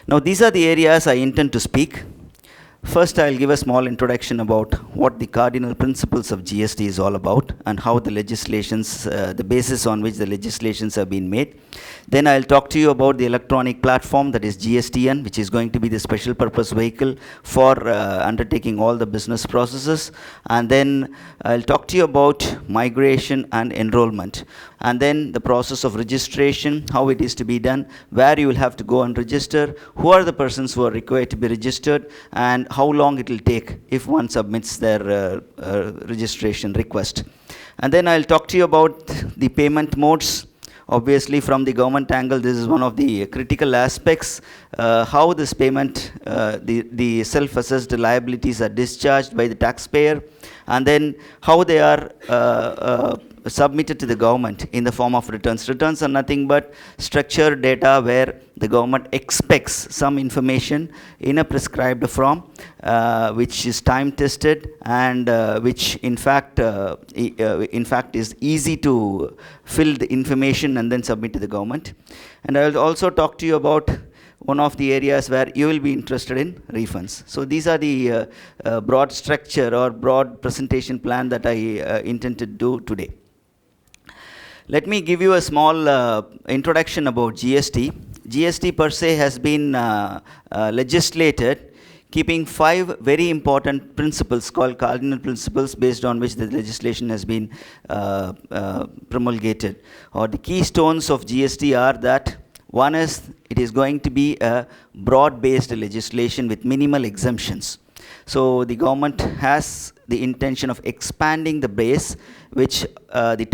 Now, these are the areas I intend to speak. First, I'll give a small introduction about what the cardinal principles of GST is all about and how the legislations, the basis on which the legislations have been made. Then I'll talk to you about the electronic platform, that is GSTN, which is going to be the special purpose vehicle for undertaking all the business processes. And then I'll talk to you about migration and enrollment. And then the process of registration, how it is to be done, where you will have to go and register, who are the persons who are required to be registered, and how long it will take if one submits their registration request. And then I'll talk to you about the payment modes. Obviously, from the government angle, this is one of the critical aspects, how this payment, the self-assessed liabilities are discharged by the taxpayer, and then how they are submitted to the government in the form of returns. Returns are nothing but structured data where the government expects some information in a prescribed form, which is time tested and which in fact is easy to fill the information and then submit to the government. And I will also talk to you about one of the areas where you will be interested in refunds. So these are the broad structure or broad presentation plan that I intend to do today. Let me give you a small introduction about GST. GST per se has been legislated keeping 5 very important principles called cardinal principles based on which the legislation has been promulgated. Or the keystones of GST are that one is it is going to be a broad-based legislation with minimal exemptions. So the government has the intention of expanding the base, which the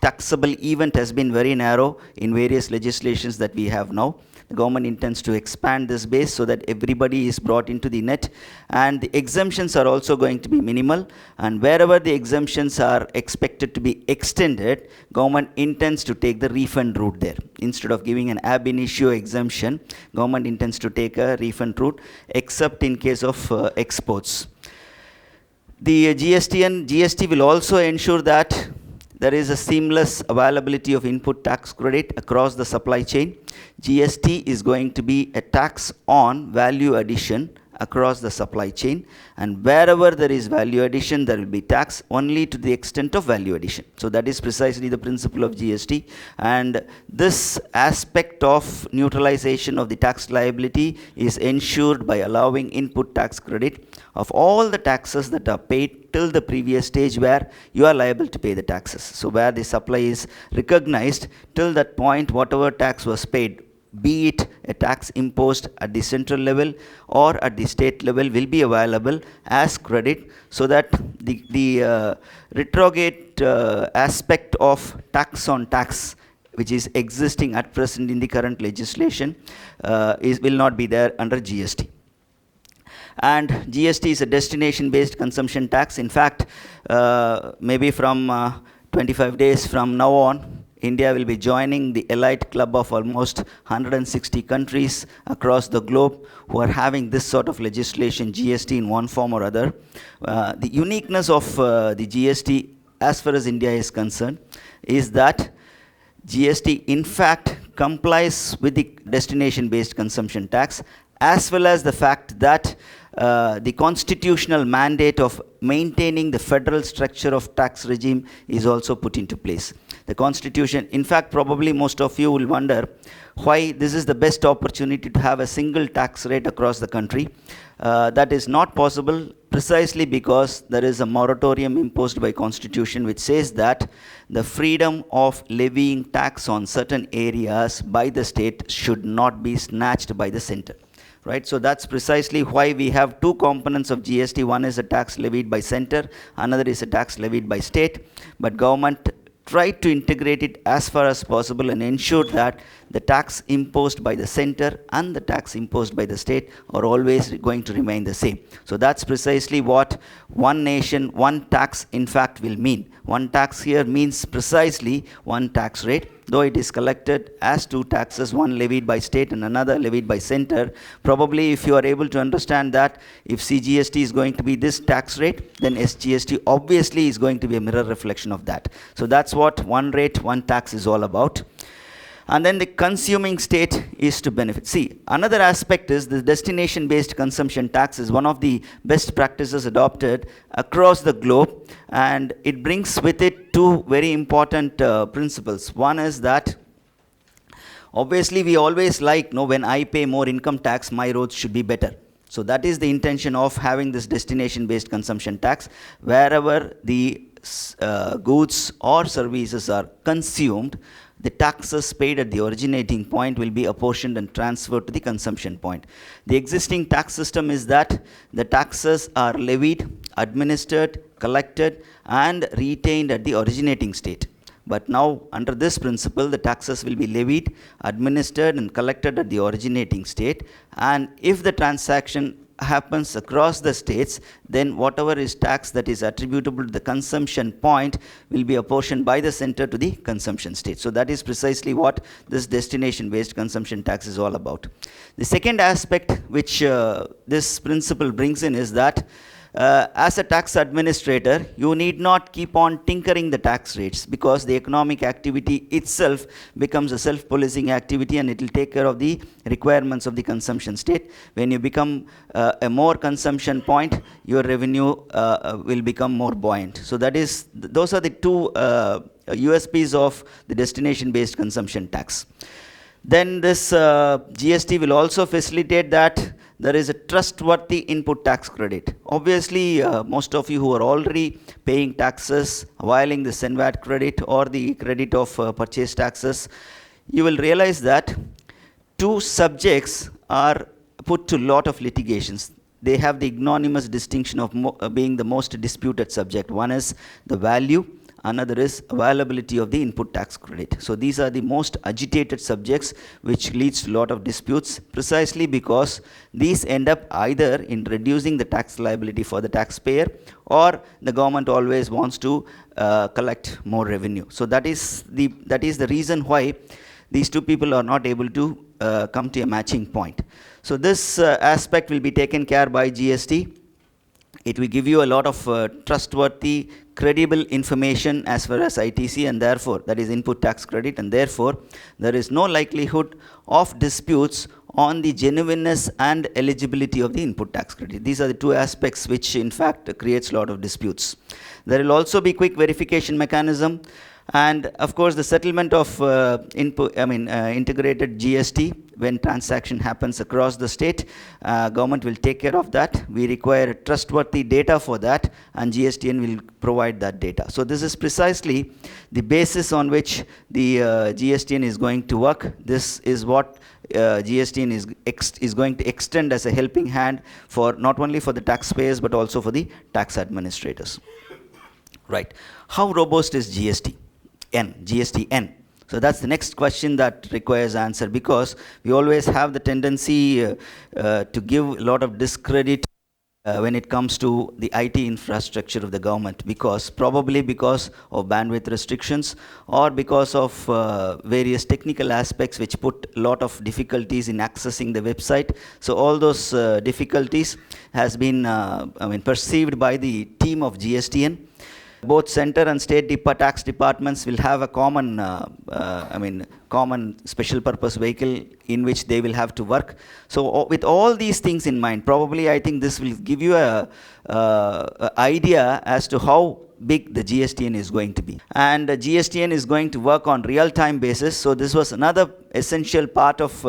taxable event has been very narrow in various legislations that we have now. The government intends to expand this base so that everybody is brought into the net, and the exemptions are also going to be minimal, and wherever the exemptions are expected to be extended, government intends to take the refund route there. Instead of giving an ab initio exemption, government intends to take a refund route, except in case of exports. The GST will also ensure that there is a seamless availability of input tax credit across the supply chain. GST is going to be a tax on value addition across the supply chain, and wherever there is value addition, there will be tax only to the extent of value addition. So that is precisely the principle of GST, and this aspect of neutralization of the tax liability is ensured by allowing input tax credit of all the taxes that are paid till the previous stage where you are liable to pay the taxes. So where the supply is recognized, till that point whatever tax was paid, be it a tax imposed at the central level or at the state level, will be available as credit, so that the retrograde aspect of tax on tax, which is existing at present in the current legislation, will not be there under GST. And GST is a destination-based consumption tax. In fact, maybe from 25 days from now on, India will be joining the elite club of almost 160 countries across the globe who are having this sort of legislation, GST, in one form or other. The uniqueness of the GST, as far as India is concerned, is that GST in fact complies with the destination-based consumption tax, as well as the fact that the constitutional mandate of maintaining the federal structure of tax regime is also put into place. The constitution, in fact, probably most of you will wonder why this is the best opportunity to have a single tax rate across the country. That is not possible precisely because there is a moratorium imposed by constitution which says that the freedom of levying tax on certain areas by the state should not be snatched by the center. Right, so that's precisely why we have 2 components of GST. One is a tax levied by center, another is a tax levied by state. But government tried to integrate it as far as possible and ensure that the tax imposed by the center and the tax imposed by the state are always going to remain the same. So that's precisely what one nation, one tax in fact will mean. One tax here means precisely one tax rate. Though it is collected as 2 taxes, one levied by state and another levied by center, probably if you are able to understand that if CGST is going to be this tax rate, then SGST obviously is going to be a mirror reflection of that. So that's what one rate, one tax is all about. And then the consuming state is to benefit. See, another aspect is the destination-based consumption tax is one of the best practices adopted across the globe, and it brings with it two very important principles. One is that obviously we always like, when I pay more income tax, my roads should be better. So that is the intention of having this destination-based consumption tax. Wherever the goods or services are consumed, the taxes paid at the originating point will be apportioned and transferred to the consumption point. The existing tax system is that the taxes are levied, administered, collected, and retained at the originating state. But now, under this principle, the taxes will be levied, administered, and collected at the originating state. And if the transaction happens across the states, then whatever is tax that is attributable to the consumption point will be apportioned by the center to the consumption state. So that is precisely what this destination-based consumption tax is all about. The second aspect which this principle brings in is that as a tax administrator, you need not keep on tinkering the tax rates, because the economic activity itself becomes a self-policing activity, and it will take care of the requirements of the consumption state. When you become a more consumption point, your revenue will become more buoyant. So those are the two USPs of the destination-based consumption tax. Then this GST will also facilitate that there is a trustworthy input tax credit. Obviously, most of you who are already paying taxes, availing the SENVAT credit or the credit of purchase taxes, you will realize that two subjects are put to a lot of litigations. They have the ignominious distinction of being the most disputed subject. One is the value, another is availability of the input tax credit. So these are the most agitated subjects, which leads to a lot of disputes, precisely because these end up either in reducing the tax liability for the taxpayer, or the government always wants to collect more revenue. So that is the reason why these two people are not able to come to a matching point. So this aspect will be taken care by GST. It will give you a lot of trustworthy, credible information as far as ITC, and therefore, that is input tax credit, and therefore, there is no likelihood of disputes on the genuineness and eligibility of the input tax credit. These are the two aspects which in fact creates a lot of disputes. There will also be quick verification mechanism, and of course the settlement of integrated GST when transaction happens across the state. Government will take care of that. We require trustworthy data for that, and GSTN will provide that data. So this is precisely the basis on which the GSTN is going to work. This is what GSTN is going to extend as a helping hand for not only for the taxpayers but also for the tax administrators. Right. How robust is GSTN? So that's the next question that requires answer, because we always have the tendency to give a lot of discredit when it comes to the IT infrastructure of the government, probably because of bandwidth restrictions, or because of various technical aspects which put a lot of difficulties in accessing the website. So all those difficulties has been perceived by the team of GSTN. Both center and state tax departments will have a common special purpose vehicle in which they will have to work. So with all these things in mind, probably I think this will give you a idea as to how big the GSTN is going to be. And GSTN is going to work on real-time basis. So this was another essential part of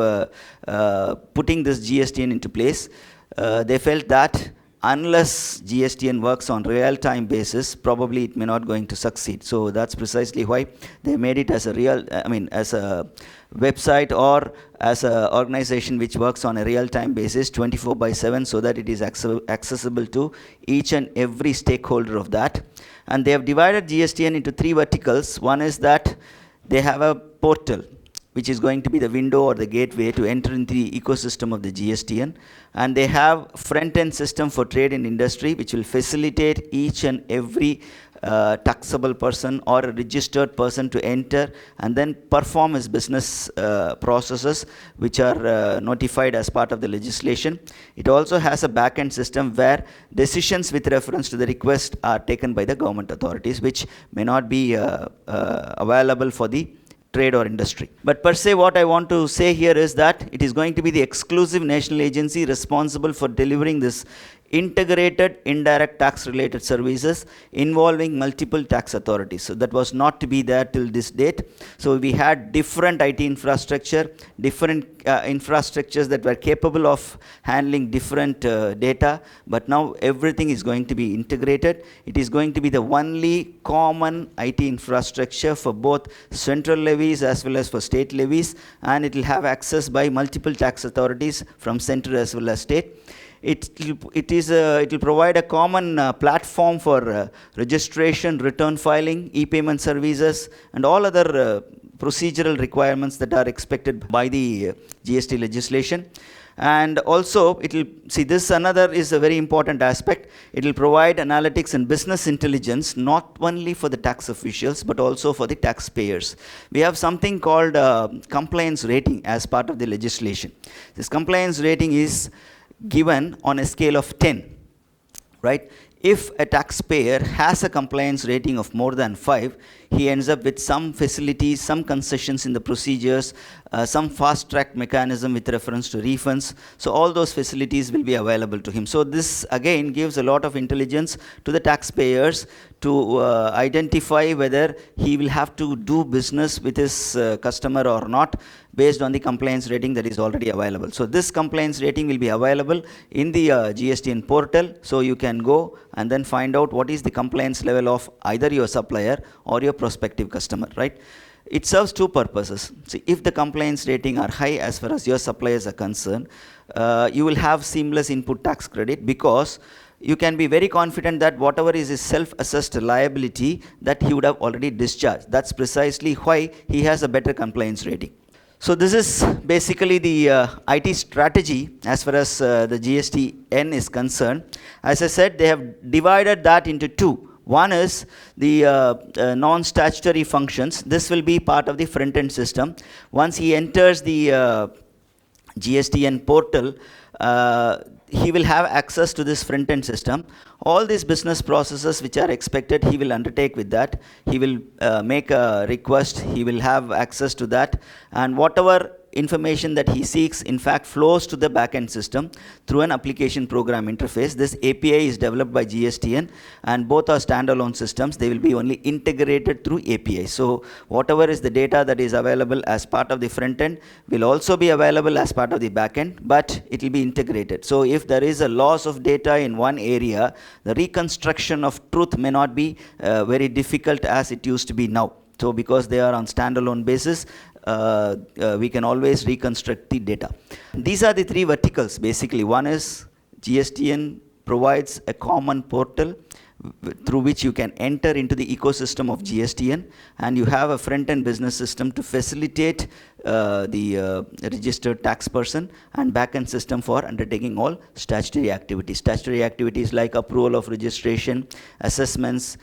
putting this GSTN into place. They felt that unless GSTN works on real-time basis, probably it may not going to succeed. So that's precisely why they made it as as a website or as an organization which works on a real-time basis 24/7, so that it is accessible to each and every stakeholder of that. And they have divided GSTN into three verticals. One is that they have a portal, which is going to be the window or the gateway to enter into the ecosystem of the GSTN. And they have front-end system for trade and industry, which will facilitate each and every taxable person or a registered person to enter and then perform his business processes, which are notified as part of the legislation. It also has a back-end system where decisions with reference to the request are taken by the government authorities, which may not be available for the trade or industry. But per se, what I want to say here is that it is going to be the exclusive national agency responsible for delivering this integrated indirect tax related services involving multiple tax authorities. So that was not to be there till this date. So we had different IT infrastructure, different infrastructures that were capable of handling different data, but now everything is going to be integrated. It is going to be the only common IT infrastructure for both central levies as well as for state levies, and it will have access by multiple tax authorities from center as well as state. It will provide a common platform for registration, return filing, e-payment services, and all other procedural requirements that are expected by the GST legislation. And also, it will see this another is a very important aspect. It will provide analytics and business intelligence not only for the tax officials but also for the taxpayers. We have something called compliance rating as part of the legislation. This compliance rating is given on a scale of 10, right? If a taxpayer has a compliance rating of more than 5, he ends up with some facilities, some concessions in the procedures, some fast track mechanism with reference to refunds. So all those facilities will be available to him. So this again gives a lot of intelligence to the taxpayers to identify whether he will have to do business with his customer or not based on the compliance rating that is already available. So this compliance rating will be available in the GSTN portal. So you can go and then find out what is the compliance level of either your supplier or your prospective customer, right? It serves two purposes. See, if the compliance rating are high as far as your suppliers are concerned, you will have seamless input tax credit, because you can be very confident that whatever is his self-assessed liability that he would have already discharged. That's precisely why he has a better compliance rating. So this is basically the IT strategy as far as the GSTN is concerned. As I said, they have divided that into two. One is the non-statutory functions. This will be part of the front-end system. Once he enters the GSTN portal, he will have access to this front-end system. All these business processes which are expected, he will undertake with that. He will make a request, he will have access to that, and whatever information that he seeks in fact flows to the backend system through an application program interface. This API is developed by GSTN, and both are standalone systems. They will be only integrated through API. So whatever is the data that is available as part of the front end will also be available as part of the backend, but it will be integrated. So if there is a loss of data in one area, the reconstruction of truth may not be very difficult as it used to be now. So because they are on standalone basis, we can always reconstruct the data. These are the three verticals basically. One is GSTN provides a common portal through which you can enter into the ecosystem of GSTN, and you have a front-end business system to facilitate the registered tax person, and back-end system for undertaking all statutory activities. Statutory activities like approval of registration, assessments,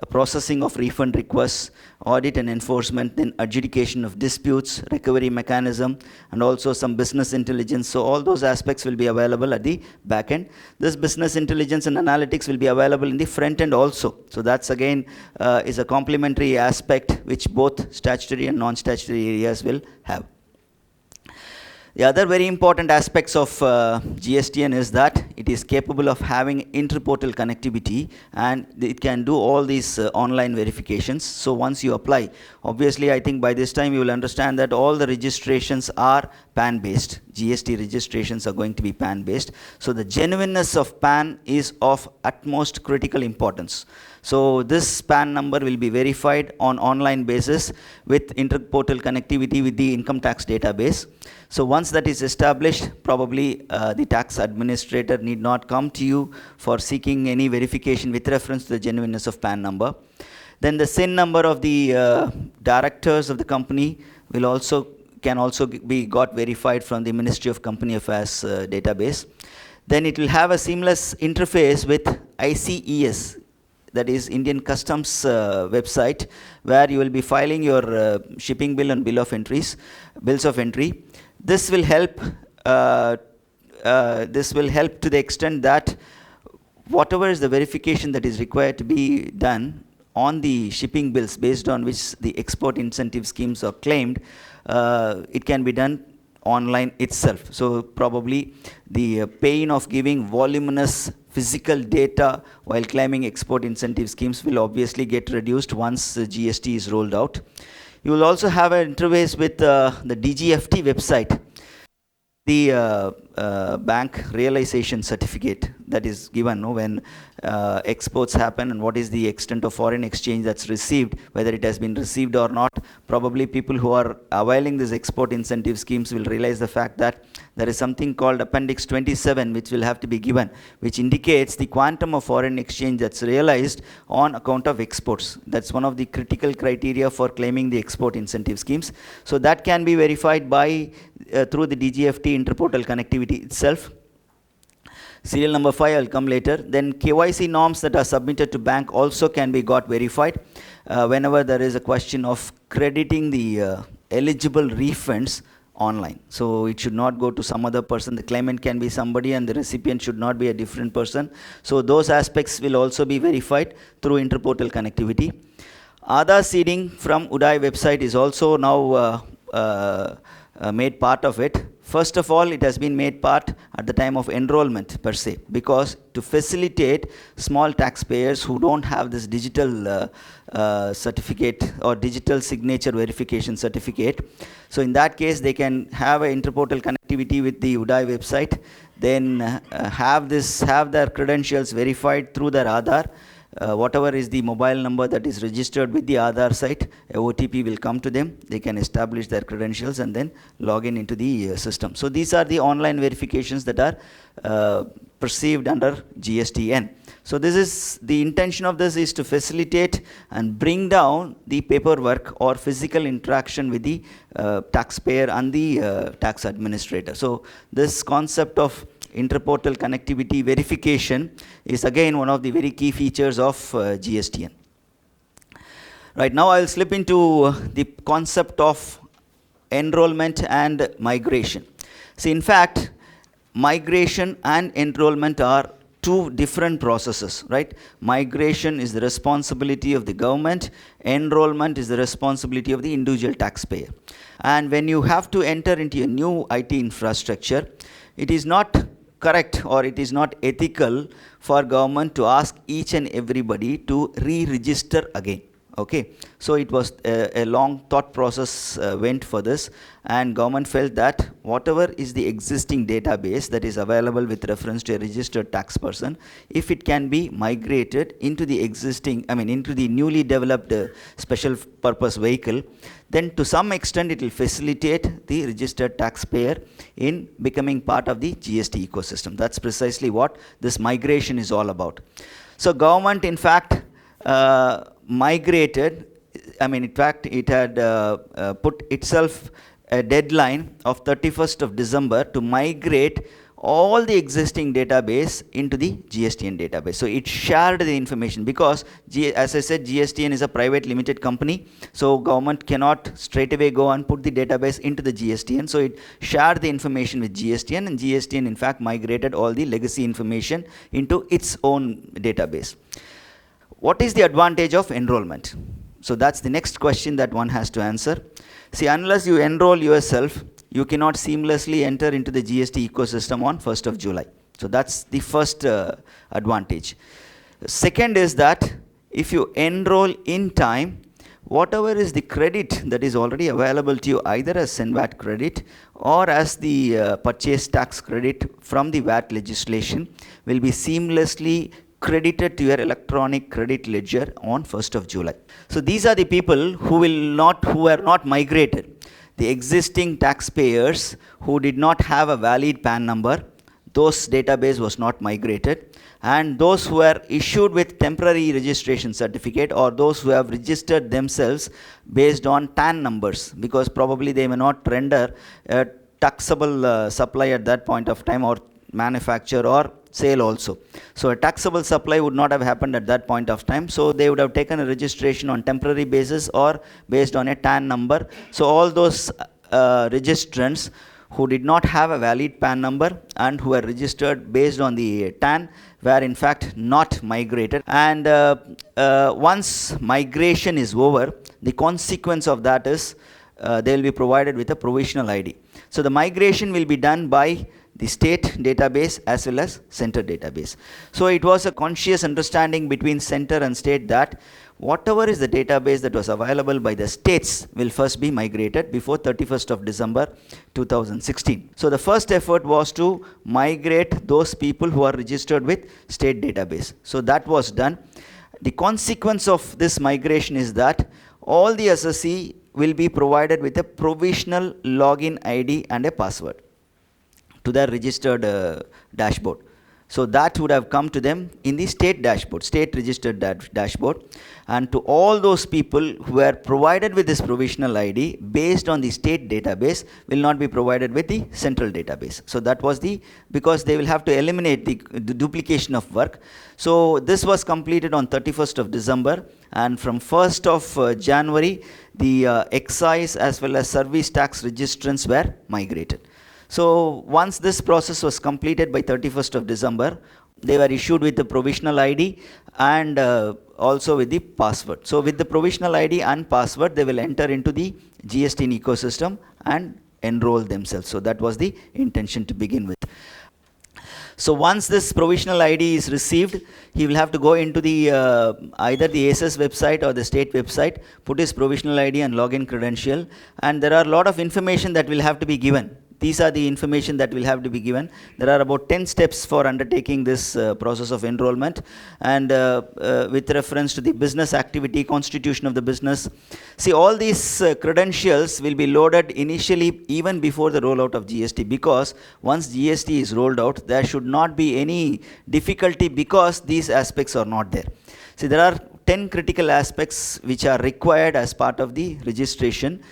processing of refund requests, audit and enforcement, then adjudication of disputes, recovery mechanism, and also some business intelligence. So all those aspects will be available at the back end. This business intelligence and analytics will be available in the front end also. So that's again is a complementary aspect which both statutory and non-statutory areas will have. The other very important aspects of GSTN is that it is capable of having inter-portal connectivity, and it can do all these online verifications. So once you apply, obviously I think by this time you will understand that all the registrations are PAN based. GST registrations are going to be PAN based. So the genuineness of PAN is of utmost critical importance. So this PAN number will be verified on online basis with inter-portal connectivity with the income tax database. So once that is established, probably the tax administrator need not come to you for seeking any verification with reference to the genuineness of PAN number. Then the SIN number of the directors of the company can also be got verified from the Ministry of Company Affairs database. Then it will have a seamless interface with ICES, that is Indian Customs website, where you will be filing your shipping bill and bills of entry. This will help. This will help to the extent that whatever is the verification that is required to be done on the shipping bills based on which the export incentive schemes are claimed, it can be done online itself. So probably the pain of giving voluminous physical data while claiming export incentive schemes will obviously get reduced once the GST is rolled out. You will also have an interface with the DGFT website. The bank realization certificate that is given when exports happen, and what is the extent of foreign exchange that's received, whether it has been received or not. Probably people who are availing these export incentive schemes will realize the fact that there is something called Appendix 27 which will have to be given, which indicates the quantum of foreign exchange that's realized on account of exports. That's one of the critical criteria for claiming the export incentive schemes. So that can be verified by through the DGFT interportal connectivity itself. Serial number 5 I'll come later. Then KYC norms that are submitted to bank also can be got verified whenever there is a question of crediting the eligible refunds online. So it should not go to some other person. The claimant can be somebody and the recipient should not be a different person. So those aspects will also be verified through interportal connectivity. Aadhaar seeding from UDAI website is also now made part of it. First of all, it has been made part at the time of enrollment per se, because to facilitate small taxpayers who don't have this digital certificate or digital signature verification certificate. So in that case, they can have an interportal connectivity with the UDAI website, then have their credentials verified through their Aadhaar. Whatever is the mobile number that is registered with the Aadhaar site, a OTP will come to them. They can establish their credentials and then log in into the system. So these are the online verifications that are perceived under GSTN. So this is the intention of this is to facilitate and bring down the paperwork or physical interaction with the taxpayer and the tax administrator. So this concept of interportal connectivity verification is again one of the very key features of GSTN. Right, now I'll slip into the concept of enrollment and migration. See, in fact, migration and enrollment are two different processes, right? Migration is the responsibility of the government, enrollment is the responsibility of the individual taxpayer. And when you have to enter into a new IT infrastructure, it is not correct or it is not ethical for government to ask each and everybody to re-register again. Okay, so it was a long thought process went for this, and government felt that whatever is the existing database that is available with reference to a registered tax person, if it can be migrated into the existing, into the newly developed special purpose vehicle, then to some extent it will facilitate the registered taxpayer in becoming part of the GST ecosystem. That's precisely what this migration is all about. So government in fact migrated, in fact it had put itself a deadline of 31st of December to migrate all the existing database into the GSTN database. So it shared the information because, as I said, GSTN is a private limited company. So government cannot straight away go and put the database into the GSTN. So it shared the information with GSTN, and GSTN in fact migrated all the legacy information into its own database. What is the advantage of enrollment? So that's the next question that one has to answer. See, unless you enroll yourself, you cannot seamlessly enter into the GST ecosystem on 1st of July. So that's the first advantage. Second is that if you enroll in time, whatever is the credit that is already available to you, either as VAT credit or as the purchase tax credit from the VAT legislation, will be seamlessly credited to your electronic credit ledger on 1st of July. So these are the people who are not migrated. The existing taxpayers who did not have a valid PAN number, those database was not migrated, and those who were issued with temporary registration certificate, or those who have registered themselves based on TAN numbers, because probably they may not render a taxable supply at that point of time, or manufacture or sale also. So a taxable supply would not have happened at that point of time. So they would have taken a registration on temporary basis or based on a TAN number. So all those registrants who did not have a valid PAN number and who were registered based on the TAN were in fact not migrated. And once migration is over, the consequence of that is they will be provided with a provisional ID. So the migration will be done by the state database as well as center database. So it was a conscious understanding between center and state that whatever is the database that was available by the states will first be migrated before 31st of December 2016. So the first effort was to migrate those people who are registered with state database. So that was done. The consequence of this migration is that all the SSC will be provided with a provisional login ID and a password to their registered dashboard. So that would have come to them in the state dashboard, state registered dashboard. And to all those people who were provided with this provisional ID based on the state database will not be provided with the central database. So that was because they will have to eliminate the duplication of work. So this was completed on 31st of December, and from 1st of January, the excise as well as service tax registrants were migrated. So once this process was completed by 31st of December, they were issued with the provisional ID and also with the password. So with the provisional ID and password, they will enter into the GSTN ecosystem and enroll themselves. So that was the intention to begin with. So once this provisional ID is received, he will have to go into the either the ASS website or the state website, put his provisional ID and login credential, and there are a lot of information that will have to be given. These are the information that will have to be given. There are about 10 steps for undertaking this process of enrollment, and with reference to the business activity, constitution of the business. See, all these credentials will be loaded initially even before the rollout of GST, because once GST is rolled out, there should not be any difficulty because these aspects are not there. See, there are 10 critical aspects which are required as part of the registration.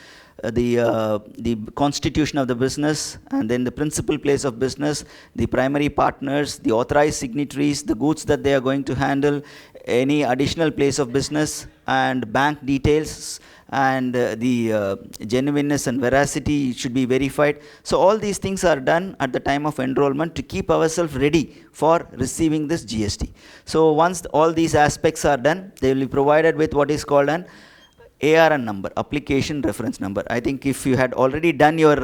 The constitution of the business, and then the principal place of business, the primary partners, the authorized signatories, the goods that they are going to handle, any additional place of business, and bank details, and the genuineness and veracity should be verified. So all these things are done at the time of enrollment to keep ourselves ready for receiving this GST. So once all these aspects are done, they will be provided with what is called an ARN number, application reference number. I think if you had already done your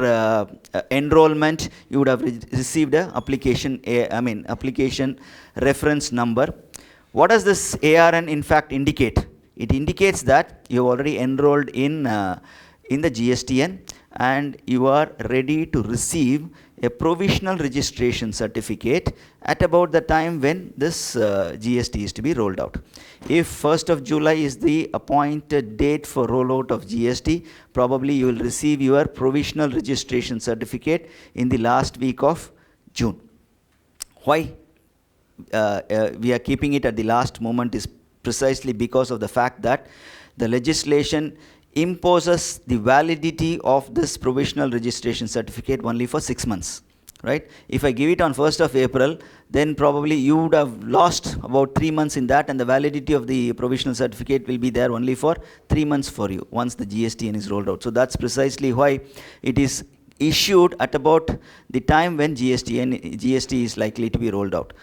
enrollment, you would have received a application reference number. What does this ARN in fact indicate? It indicates that you have already enrolled in the GSTN and you are ready to receive a provisional registration certificate at about the time when this GST is to be rolled out. If 1st of July is the appointed date for rollout of GST, probably you will receive your provisional registration certificate in the last week of June. Why we are keeping it at the last moment is precisely because of the fact that the legislation imposes the validity of this provisional registration certificate only for 6 months, right? If I give it on 1st of April, then probably you would have lost about 3 months in that, and the validity of the provisional certificate will be there only for 3 months for you once the GSTN is rolled out. So that's precisely why it is issued at about the time when GST is likely to be rolled out.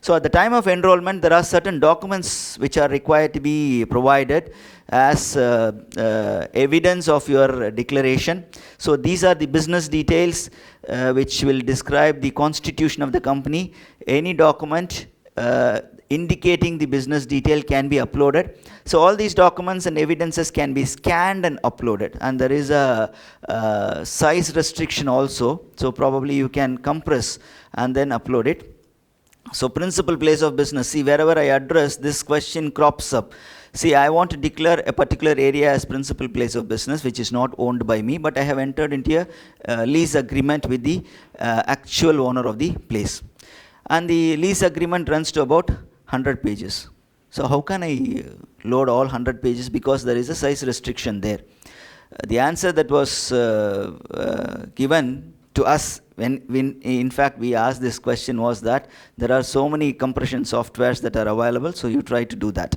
So at the time of enrollment, there are certain documents which are required to be provided as evidence of your declaration. So these are the business details which will describe the constitution of the company. Any document indicating the business detail can be uploaded. So all these documents and evidences can be scanned and uploaded, and there is a size restriction also. So probably you can compress and then upload it. So principal place of business, see, wherever I address, this question crops up. See, I want to declare a particular area as principal place of business which is not owned by me, but I have entered into a lease agreement with the actual owner of the place. And the lease agreement runs to about 100 pages. So how can I load all 100 pages, because there is a size restriction there? The answer that was given to us when in fact we asked this question was that there are so many compression softwares that are available, so you try to do that.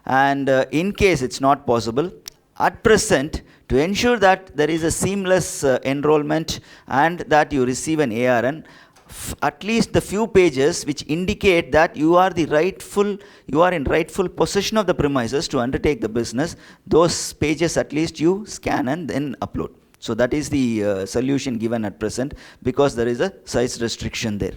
And in case it's not possible, at present, to ensure that there is a seamless enrollment and that you receive an ARN, at least the few pages which indicate that you are in rightful possession of the premises to undertake the business, those pages at least you scan and then upload. So that is the solution given at present, because there is a size restriction there.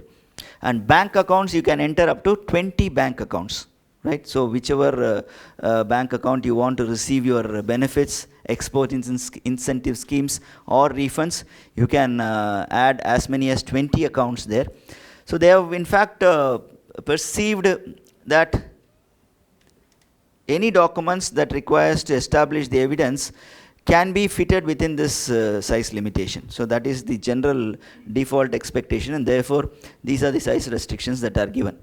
And bank accounts, you can enter up to 20 bank accounts, right? So whichever bank account you want to receive your benefits, export incentive schemes or refunds, you can add as many as 20 accounts there. So they have in fact perceived that any documents that requires to establish the evidence can be fitted within this size limitation. So that is the general default expectation, and therefore these are the size restrictions that are given.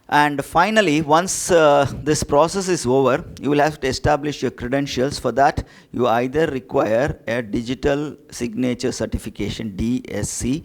And finally, once this process is over, you will have to establish your credentials. For that, you either require a digital signature certification, DSC,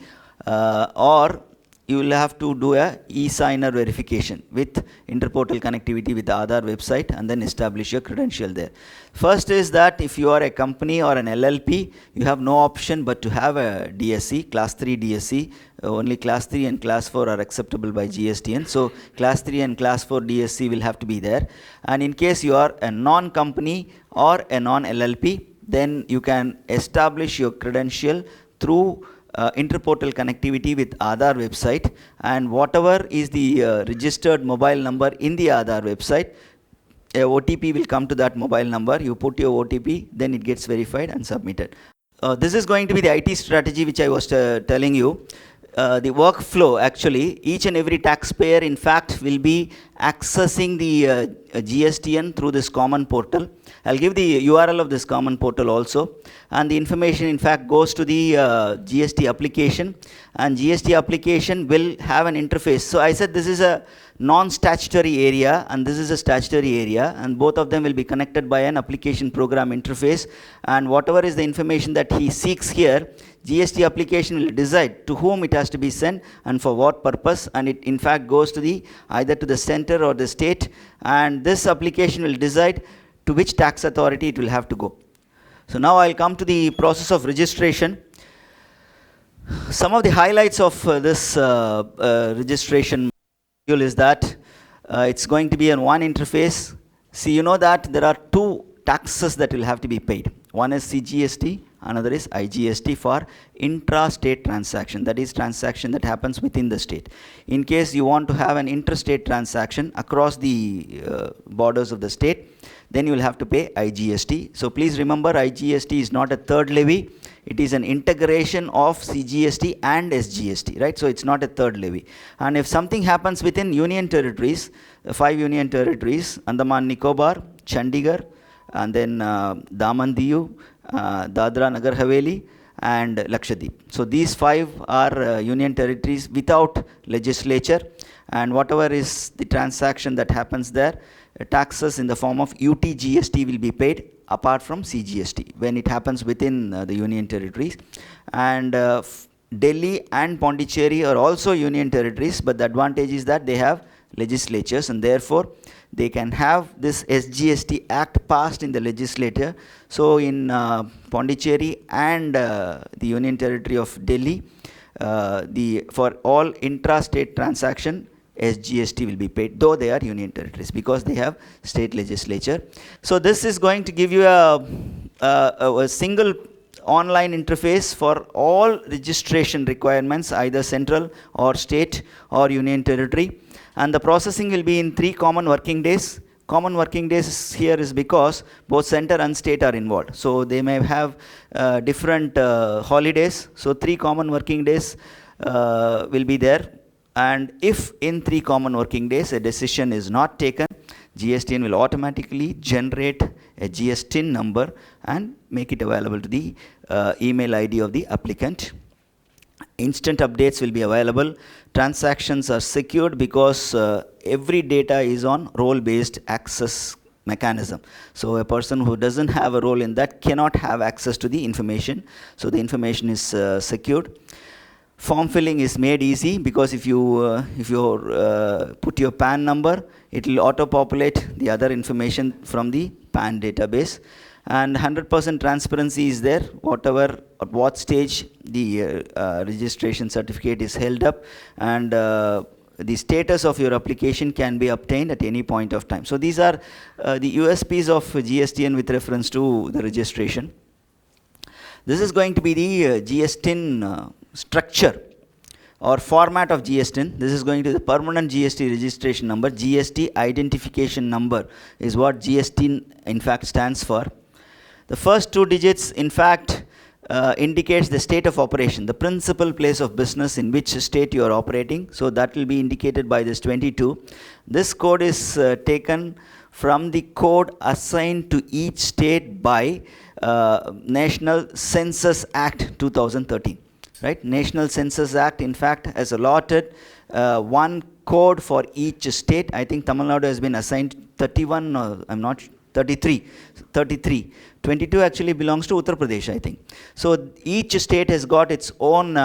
or you will have to do a e-signer verification with interportal connectivity with the Aadhaar website, and then establish your credential there. First is that if you are a company or an LLP, you have no option but to have a DSC, class 3 DSC. Only class 3 and class 4 are acceptable by GSTN. So class 3 and class 4 DSC will have to be there. And in case you are a non-company or a non-LLP, then you can establish your credential through interportal connectivity with Aadhaar website, and whatever is the registered mobile number in the Aadhaar website, a OTP will come to that mobile number. You put your OTP, then it gets verified and submitted. This is going to be the IT strategy which I was telling you. The workflow, actually, each and every taxpayer in fact will be accessing the GSTN through this common portal. I'll give the URL of this common portal also, and the information in fact goes to the GST application, and GST application will have an interface. So I said this is a non-statutory area and this is a statutory area, and both of them will be connected by an application program interface, and whatever is the information that he seeks here, GST application will decide to whom it has to be sent and for what purpose, and it in fact goes to the either to the center or the state, and this application will decide to which tax authority it will have to go. So now I'll come to the process of registration. Some of the highlights of this registration module is that it's going to be on one interface. See, you know that there are two taxes that will have to be paid. One is CGST, another is IGST for intra-state transaction, that is transaction that happens within the state. In case you want to have an interstate transaction across the borders of the state, then you will have to pay IGST. So please remember, IGST is not a third levy, it is an integration of CGST and SGST, right? So it's not a third levy. And if something happens within union territories, 5 union territories, Andaman Nicobar, Chandigarh, and then Daman Diu, Dadra Nagar Haveli, and Lakshadweep. So these 5 are union territories without legislature, and whatever is the transaction that happens there, taxes in the form of UTGST will be paid apart from CGST when it happens within the union territories. And Delhi and Pondicherry are also union territories, but the advantage is that they have legislatures, and therefore they can have this SGST Act passed in the legislature. So in Pondicherry and the Union Territory of Delhi, for all intra-state transaction, SGST will be paid, though they are union territories, because they have state legislature. So this is going to give you a single online interface for all registration requirements, either central or state or union territory. And the processing will be in 3 common working days. Common working days here is because both center and state are involved. So they may have different holidays. So 3 common working days will be there. And if in 3 common working days a decision is not taken, GSTN will automatically generate a GSTN number and make it available to the email ID of the applicant. Instant updates will be available. Transactions are secured because every data is on role-based access mechanism. So a person who doesn't have a role in that cannot have access to the information. So the information is secured. Form filling is made easy because if you put your PAN number, it will auto-populate the other information from the PAN database. And 100% transparency is there, whatever, at what stage the registration certificate is held up, and the status of your application can be obtained at any point of time. So these are the USPs of GSTN with reference to the registration. This is going to be the GSTN structure or format of GSTN. This is going to the permanent GST registration number. GST identification number is what GSTN in fact stands for. The first 2 digits in fact indicates the state of operation, the principal place of business in which state you are operating. So that will be indicated by this 22. This code is taken from the code assigned to each state by National Census Act 2013. Right? National Census Act in fact has allotted one code for each state. I think Tamil Nadu has been assigned 31, I'm not 33. 22 actually belongs to Uttar Pradesh, I think. So each state has got its own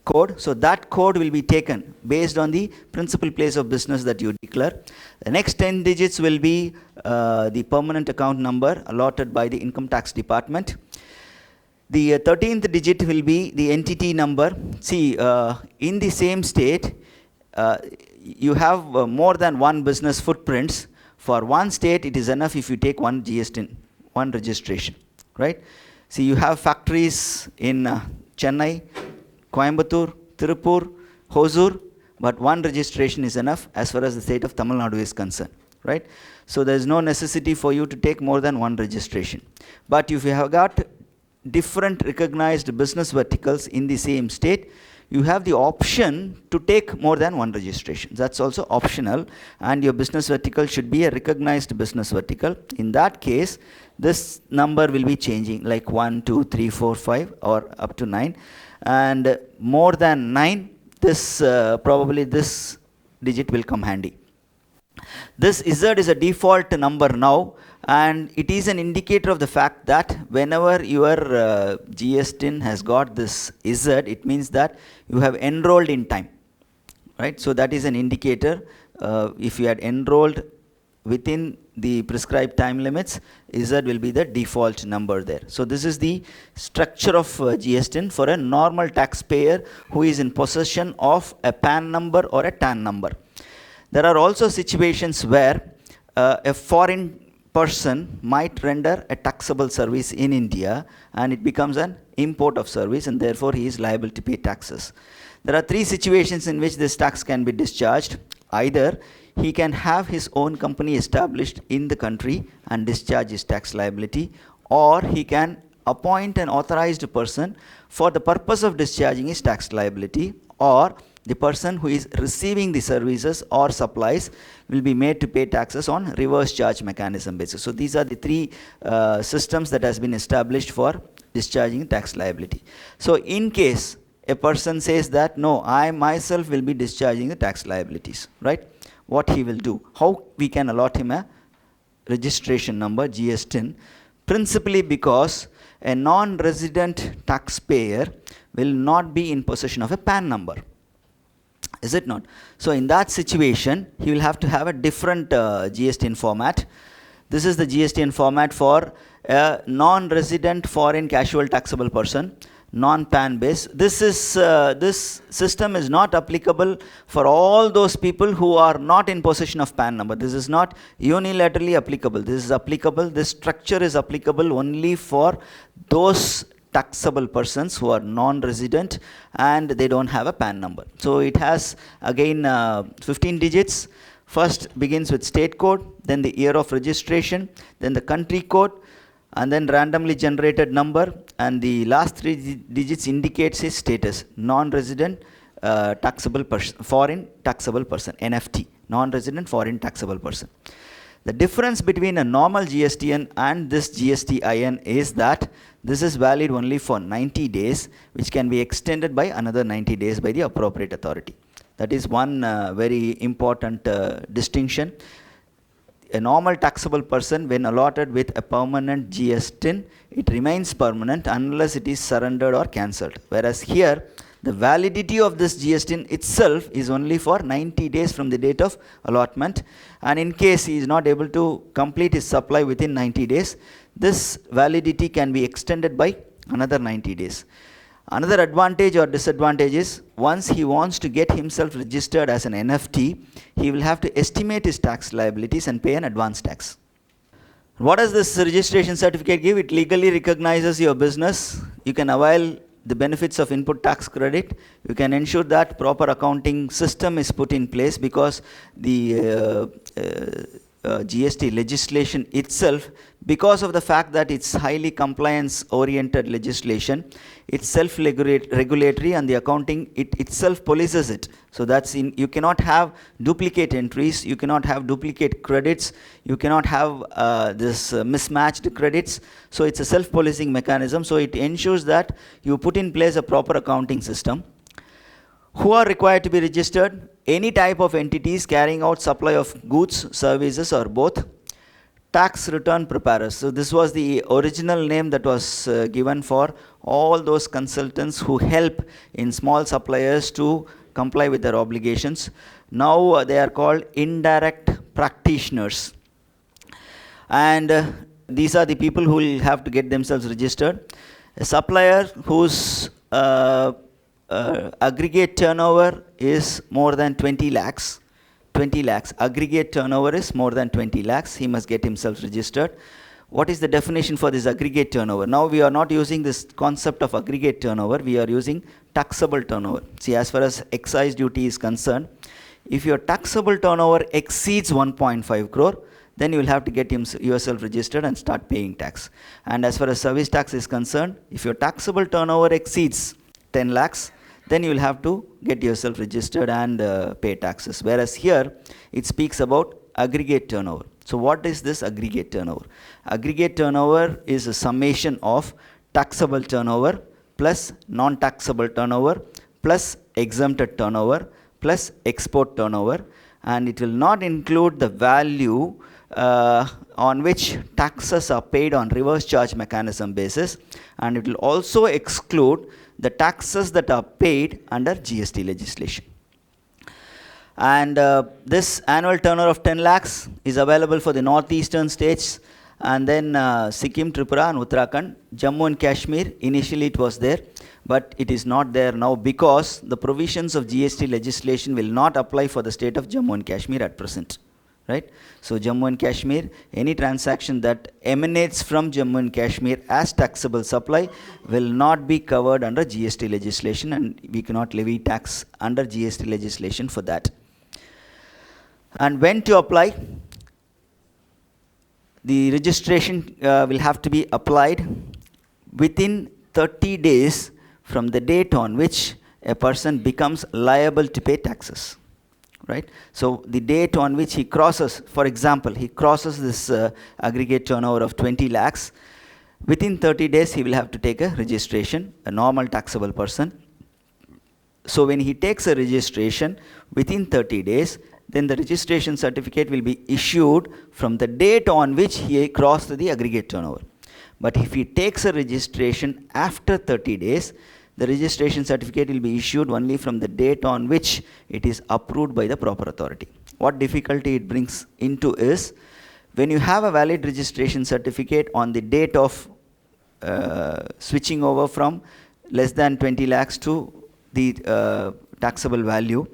code. So that code will be taken based on the principal place of business that you declare. The next 10 digits will be the permanent account number allotted by the Income Tax Department. The 13th digit will be the entity number. See, in the same state, you have more than one business footprints. For one state, it is enough if you take one GSTN, one registration, right? See, you have factories in Chennai, Coimbatore, Tirupur, Hosur, but one registration is enough as far as the state of Tamil Nadu is concerned, right? So there is no necessity for you to take more than one registration. But if you have got different recognized business verticals in the same state, you have the option to take more than one registration. That's also optional, and your business vertical should be a recognized business vertical. In that case, this number will be changing like 1, 2, 3, 4, 5 or up to 9, and more than 9, this probably this digit will come handy. This Z is a default number now, and it is an indicator of the fact that whenever your GSTN has got this Z, it means that you have enrolled in time, right? So that is an indicator. If you had enrolled within the prescribed time limits, Z will be the default number there. So this is the structure of GSTN for a normal taxpayer who is in possession of a PAN number or a TAN number. There are also situations where a foreign person might render a taxable service in India, and it becomes an import of service, and therefore he is liable to pay taxes. There are 3 situations in which this tax can be discharged. Either he can have his own company established in the country and discharge his tax liability, or he can appoint an authorized person for the purpose of discharging his tax liability, or the person who is receiving the services or supplies will be made to pay taxes on reverse charge mechanism basis. So these are the 3 systems that has been established for discharging tax liability. So in case a person says that no, I myself will be discharging the tax liabilities, right? What he will do? How we can allot him a registration number, GSTN, principally because a non-resident taxpayer will not be in possession of a PAN number. Is it not? So in that situation, he will have to have a different GSTN format. This is the GSTN format for a non-resident foreign casual taxable person, non-PAN base. This system is not applicable for all those people who are not in possession of PAN number. This is not unilaterally applicable. This is applicable. This structure is applicable only for those taxable persons who are non-resident and they don't have a PAN number. So it has again 15 digits. First begins with state code, then the year of registration, then the country code, and then randomly generated number, and the last 3 digits indicates his status, non-resident taxable person, foreign taxable person, NFT, non-resident foreign taxable person. The difference between a normal GSTN and this GSTIN is that this is valid only for 90 days, which can be extended by another 90 days by the appropriate authority. That is one very important distinction. A normal taxable person, when allotted with a permanent GSTN, it remains permanent unless it is surrendered or cancelled. Whereas here, the validity of this GSTN itself is only for 90 days from the date of allotment, and in case he is not able to complete his supply within 90 days, this validity can be extended by another 90 days. Another advantage or disadvantage is, once he wants to get himself registered as an NFT, he will have to estimate his tax liabilities and pay an advance tax. What does this registration certificate give? It legally recognizes your business. You can avail the benefits of input tax credit. You can ensure that proper accounting system is put in place, because the GST legislation itself, because of the fact that it's highly compliance oriented legislation, it's self-regulatory, and the accounting itself polices it. So that's you cannot have duplicate entries, you cannot have duplicate credits, you cannot have this mismatched credits. So it's a self-policing mechanism. So it ensures that you put in place a proper accounting system. Who are required to be registered? Any type of entities carrying out supply of goods, services, or both. Tax return preparers. So this was the original name that was given for all those consultants who help in small suppliers to comply with their obligations. Now they are called indirect practitioners. And these are the people who will have to get themselves registered. A supplier whose aggregate turnover is more than 20 lakhs. 20 lakhs. Aggregate turnover is more than 20 lakhs. He must get himself registered. What is the definition for this aggregate turnover? Now we are not using this concept of aggregate turnover. We are using taxable turnover. See, as far as excise duty is concerned, if your taxable turnover exceeds 1.5 crore, then you will have to get yourself registered and start paying tax. And as far as service tax is concerned, if your taxable turnover exceeds 10 lakhs, then you will have to get yourself registered and pay taxes. Whereas here, it speaks about aggregate turnover. So what is this aggregate turnover? Aggregate turnover is a summation of taxable turnover plus non-taxable turnover plus exempted turnover plus export turnover, and it will not include the value on which taxes are paid on reverse charge mechanism basis, and it will also exclude the taxes that are paid under GST legislation. And this annual turnover of 10 lakhs is available for the northeastern states, and then Sikkim, Tripura and Uttarakhand. Jammu and Kashmir, initially it was there, but it is not there now because the provisions of GST legislation will not apply for the state of Jammu and Kashmir at present. Right? So Jammu and Kashmir, any transaction that emanates from Jammu and Kashmir as taxable supply will not be covered under GST legislation, and we cannot levy tax under GST legislation for that. And when to apply? The registration will have to be applied within 30 days from the date on which a person becomes liable to pay taxes. Right? So the date on which he crosses, for example, he crosses this aggregate turnover of 20 lakhs, within 30 days he will have to take a registration, a normal taxable person. So when he takes a registration within 30 days, then the registration certificate will be issued from the date on which he crossed the aggregate turnover. But if he takes a registration after 30 days, the registration certificate will be issued only from the date on which it is approved by the proper authority. What difficulty it brings into is, when you have a valid registration certificate on the date of switching over from less than 20 lakhs to the taxable value,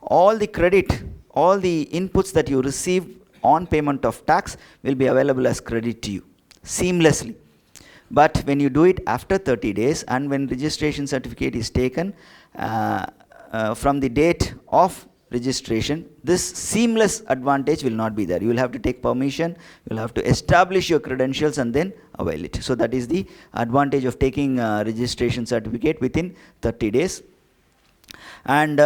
all the credit, all the inputs that you receive on payment of tax will be available as credit to you seamlessly. But when you do it after 30 days and when registration certificate is taken from the date of registration, this seamless advantage will not be there. You will have to take permission, you will have to establish your credentials and then avail it. So that is the advantage of taking registration certificate within 30 days. And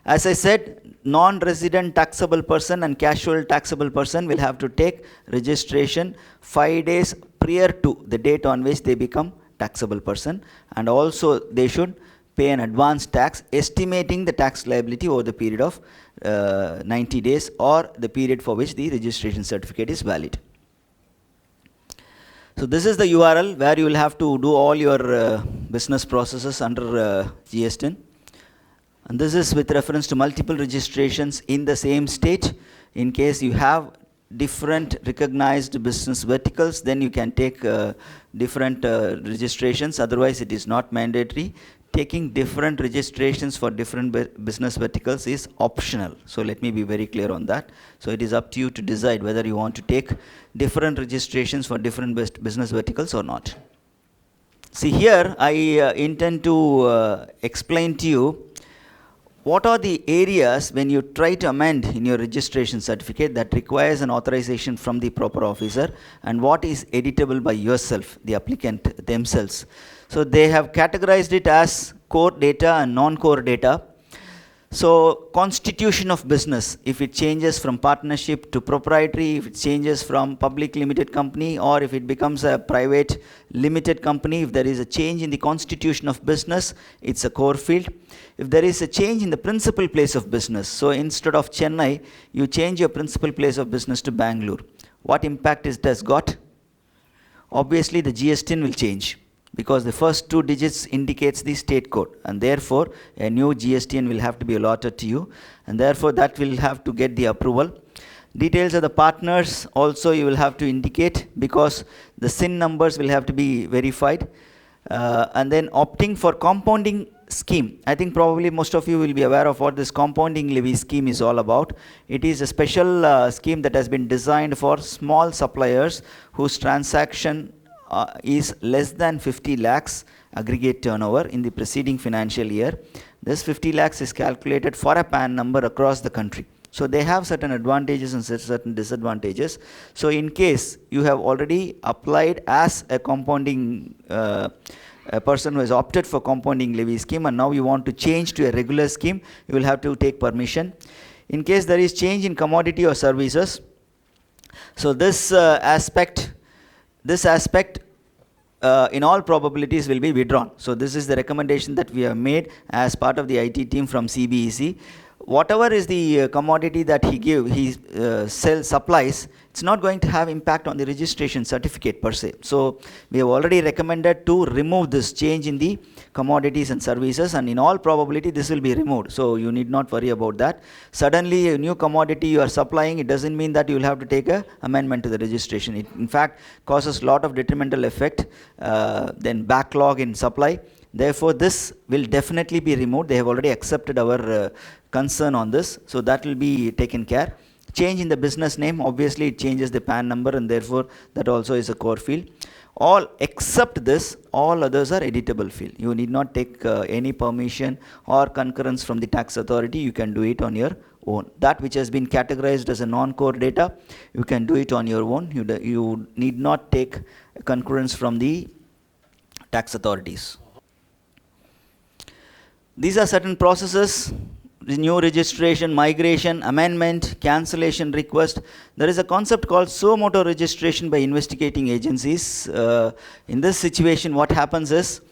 as I said, non-resident taxable person and casual taxable person will have to take registration 5 days prior to the date on which they become taxable person, and also they should pay an advance tax estimating the tax liability over the period of 90 days or the period for which the registration certificate is valid. So this is the URL where you will have to do all your business processes under GSTN. And this is with reference to multiple registrations in the same state. In case you have different recognized business verticals, then you can take different registrations. Otherwise, it is not mandatory. Taking different registrations for different business verticals is optional. So let me be very clear on that. So it is up to you to decide whether you want to take different registrations for different business verticals or not. See, here I intend to explain to you what are the areas when you try to amend in your registration certificate that requires an authorization from the proper officer, and what is editable by yourself, the applicant themselves. So they have categorized it as core data and non-core data. So constitution of business, if it changes from partnership to proprietary, if it changes from public limited company, or if it becomes a private limited company, if there is a change in the constitution of business, it's a core field. If there is a change in the principal place of business, so instead of Chennai, you change your principal place of business to Bangalore, what impact it has got? Obviously the GSTN will change, because the first two digits indicates the state code, and therefore a new GSTN will have to be allotted to you, and therefore that will have to get the approval. Details of the partners also you will have to indicate, because the SIN numbers will have to be verified. And then opting for compounding scheme. I think probably most of you will be aware of what this compounding levy scheme is all about. It is a special scheme that has been designed for small suppliers whose transaction is less than 50 lakhs aggregate turnover in the preceding financial year. This 50 lakhs is calculated for a PAN number across the country. So they have certain advantages and certain disadvantages. So in case you have already applied as a compounding a person who has opted for compounding levy scheme, and now you want to change to a regular scheme, you will have to take permission. In case there is change in commodity or services, so this aspect in all probabilities will be withdrawn. So this is the recommendation that we have made as part of the IT team from CBEC. Whatever is the commodity that he supplies, it's not going to have impact on the registration certificate per se. So we have already recommended to remove this change in the commodities and services, and in all probability this will be removed. So you need not worry about that. Suddenly a new commodity you are supplying, it doesn't mean that you will have to take a amendment to the registration. It in fact causes a lot of detrimental effect, then backlog in supply. Therefore this will definitely be removed. They have already accepted our concern on this, so that will be taken care. Change in the business name, obviously it changes the PAN number, and therefore that also is a core field. All except this, all others are editable field. You need not take any permission or concurrence from the tax authority. You can do it on your own. That which has been categorized as a non-core data, you can do it on your own. You need not take concurrence from the tax authorities. These are certain processes: new registration, migration, amendment, cancellation request. There is a concept called suo motu registration by investigating agencies. In this situation, what happens is,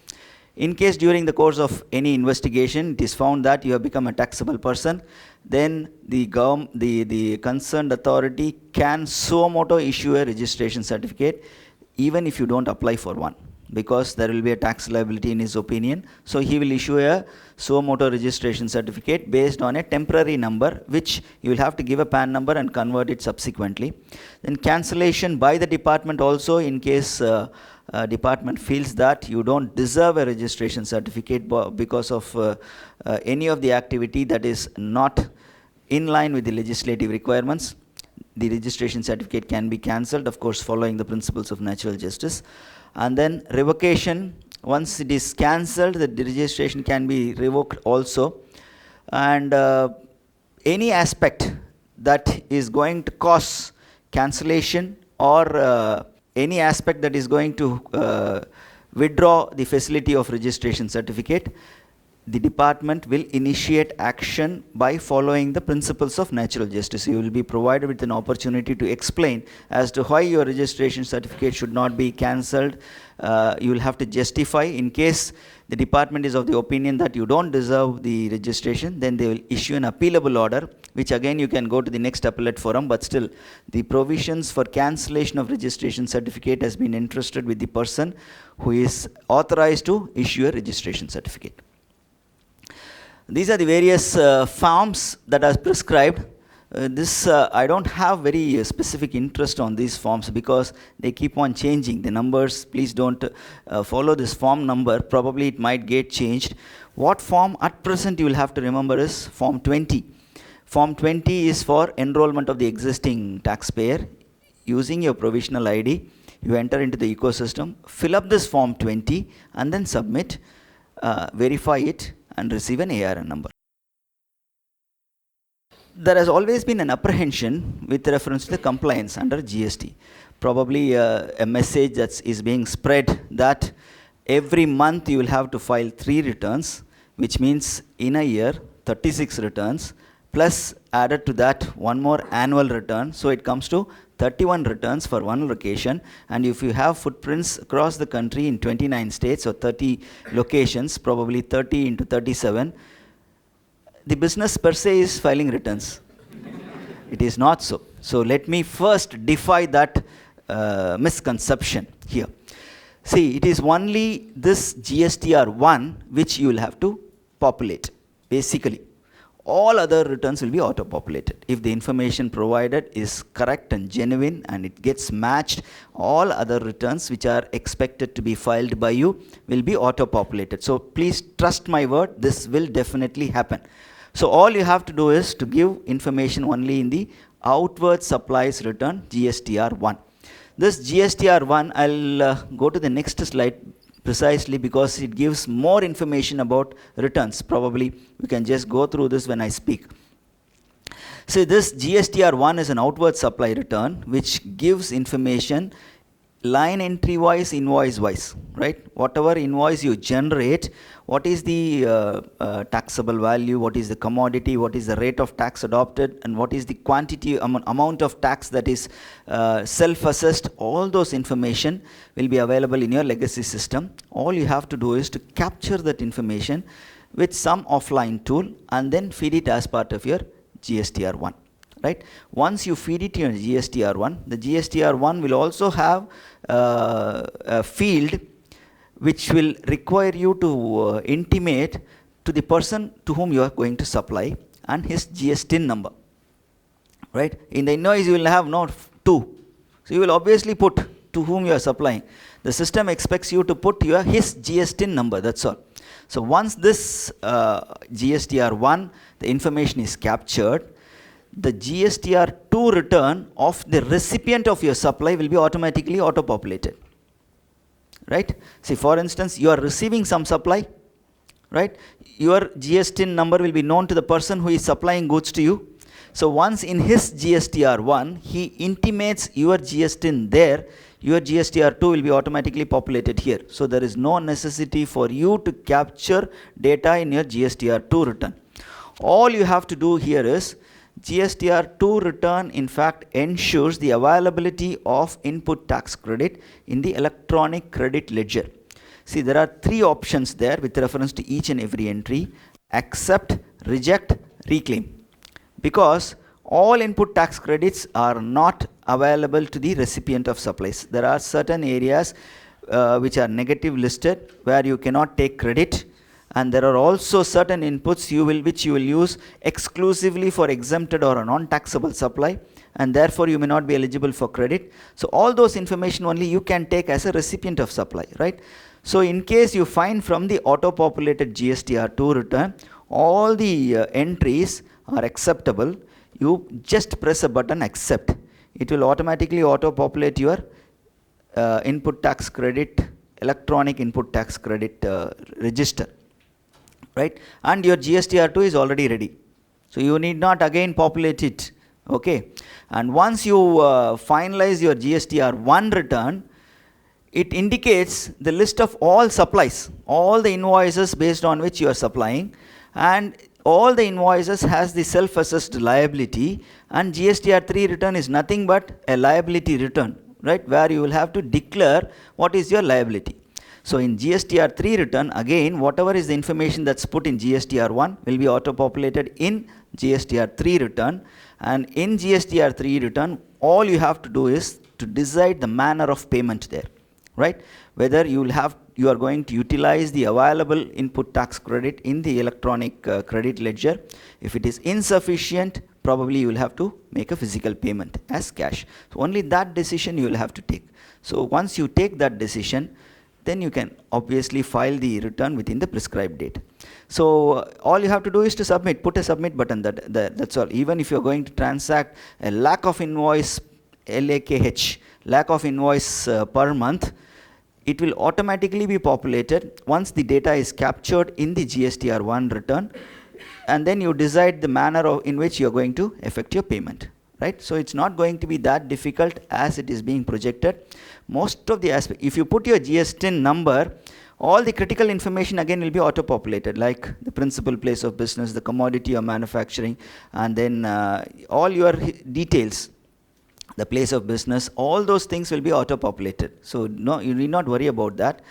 in case during the course of any investigation it is found that you have become a taxable person, then the concerned authority can suo motu issue a registration certificate even if you don't apply for one, because there will be a tax liability in his opinion. So he will issue a suo motu registration certificate based on a temporary number, which you will have to give a PAN number and convert it subsequently. Then cancellation by the department also, in case department feels that you don't deserve a registration certificate because of any of the activity that is not in line with the legislative requirements, the registration certificate can be cancelled, of course following the principles of natural justice. And then revocation, once it is cancelled, the registration can be revoked also. And any aspect that is going to cause cancellation, or any aspect that is going to withdraw the facility of registration certificate, the department will initiate action by following the principles of natural justice. You will be provided with an opportunity to explain as to why your registration certificate should not be cancelled. You will have to justify. In case the department is of the opinion that you don't deserve the registration, then they will issue an appealable order, which again you can go to the next appellate forum, but still the provisions for cancellation of registration certificate has been entrusted with the person who is authorized to issue a registration certificate. These are the various forms that are prescribed. I don't have very specific interest on these forms because they keep on changing. The numbers, please don't follow this form number. Probably it might get changed. What form at present you will have to remember is Form 20. Form 20 is for enrollment of the existing taxpayer. Using your provisional ID, you enter into the ecosystem, fill up this Form 20 and then submit, verify it and receive an ARN number. There has always been an apprehension with reference to the compliance under GST. Probably a message that is being spread that every month you will have to file 3 returns, which means in a year 36 returns, plus added to that one more annual return. So it comes to 31 returns for one location. And if you have footprints across the country in 29 states or 30 locations, probably 30 into 37, the business per se is filing returns. It is not so. So let me first defy that misconception here. See, it is only this GSTR1 which you will have to populate, basically. All other returns will be auto-populated. If the information provided is correct and genuine and it gets matched, all other returns which are expected to be filed by you will be auto-populated. So please trust my word, this will definitely happen. So all you have to do is to give information only in the outward supplies return GSTR1. This GSTR1, I'll go to the next slide precisely because it gives more information about returns. Probably we can just go through this when I speak. So this GSTR1 is an outward supply return which gives information line entry wise, invoice wise, right? Whatever invoice you generate, what is the taxable value, what is the commodity, what is the rate of tax adopted, and what is the quantity, amount of tax that is self-assessed. All those information will be available in your legacy system. All you have to do is to capture that information with some offline tool and then feed it as part of your GSTR1. Right? Once you feed it to your GSTR1, the GSTR1 will also have a field which will require you to intimate to the person to whom you are going to supply and his GSTN number. Right? In the invoice you will have not 2. So you will obviously put to whom you are supplying. The system expects you to put his GSTN number, that's all. So once this GSTR1, the information is captured, the GSTR2 return of the recipient of your supply will be automatically auto-populated. Right? See, for instance, you are receiving some supply, right? Your GSTN number will be known to the person who is supplying goods to you. So once in his GSTR1, he intimates your GSTN there, your GSTR2 will be automatically populated here. So there is no necessity for you to capture data in your GSTR2 return. All you have to do here is GSTR2 return in fact ensures the availability of input tax credit in the electronic credit ledger. See, there are 3 options there with reference to each and every entry: accept, reject, reclaim. Because all input tax credits are not available to the recipient of supplies. There are certain areas which are negative listed where you cannot take credit. And there are also certain inputs which you will use exclusively for exempted or a non-taxable supply, and therefore you may not be eligible for credit. So all those information only you can take as a recipient of supply, right? So in case you find from the auto-populated GSTR2 return, all the entries are acceptable, you just press a button accept. It will automatically auto-populate your input tax credit, electronic input tax credit register. Right? And your GSTR2 is already ready. So you need not again populate it. Okay. And once you finalize your GSTR1 return, it indicates the list of all supplies, all the invoices based on which you are supplying, and all the invoices has the self-assessed liability, and GSTR3 return is nothing but a liability return, right? Where you will have to declare what is your liability. So in GSTR3 return, again, whatever is the information that's put in GSTR1 will be auto-populated in GSTR3 return. And in GSTR3 return, all you have to do is to decide the manner of payment there, right? Whether you will have you are going to utilize the available input tax credit in the electronic credit ledger. If it is insufficient, probably you will have to make a physical payment as cash. So only that decision you will have to take. So once you take that decision, then you can obviously file the return within the prescribed date. So all you have to do is to submit, put a submit button, that's all. Even if you're going to transact a lakh of invoice, LAKH, lakh of invoice per month, it will automatically be populated once the data is captured in the GSTR1 return, and then you decide the manner in which you are going to effect your payment. Right? So it's not going to be that difficult as it is being projected. Most of the aspects, if you put your GSTN number, all the critical information again will be auto-populated, like the principal place of business, the commodity or manufacturing, and then all your details, the place of business, all those things will be auto-populated. So no, you need not worry about that.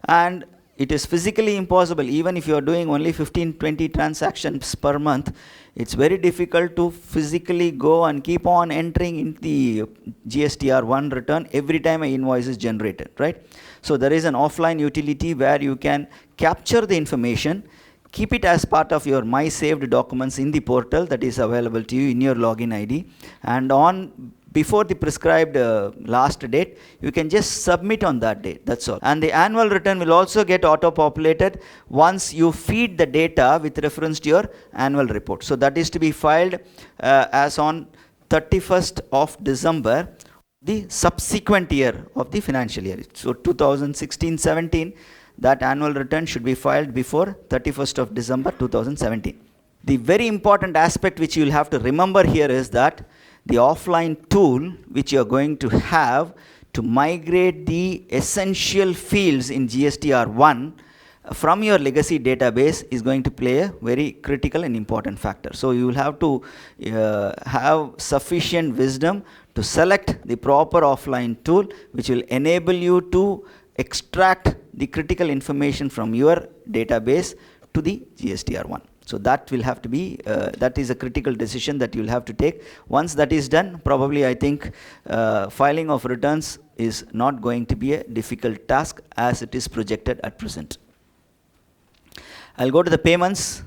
And it is physically impossible, even if you are doing only 15-20 transactions per month, it's very difficult to physically go and keep on entering in the GSTR1 return every time an invoice is generated, right? So there is an offline utility where you can capture the information, keep it as part of your My Saved documents in the portal that is available to you in your login ID, and on before the prescribed last date, you can just submit on that date, that's all. And the annual return will also get auto-populated once you feed the data with reference to your annual report. So that is to be filed as on 31st of December, the subsequent year of the financial year. So 2016-17, that annual return should be filed before 31st of December 2017. The very important aspect which you will have to remember here is that the offline tool which you are going to have to migrate the essential fields in GSTR1 from your legacy database is going to play a very critical and important factor. So you will have to have sufficient wisdom to select the proper offline tool which will enable you to extract the critical information from your database to the GSTR1. So that will have to be, that is a critical decision that you will have to take. Once that is done, probably I think filing of returns is not going to be a difficult task as it is projected at present. I'll go to the payments.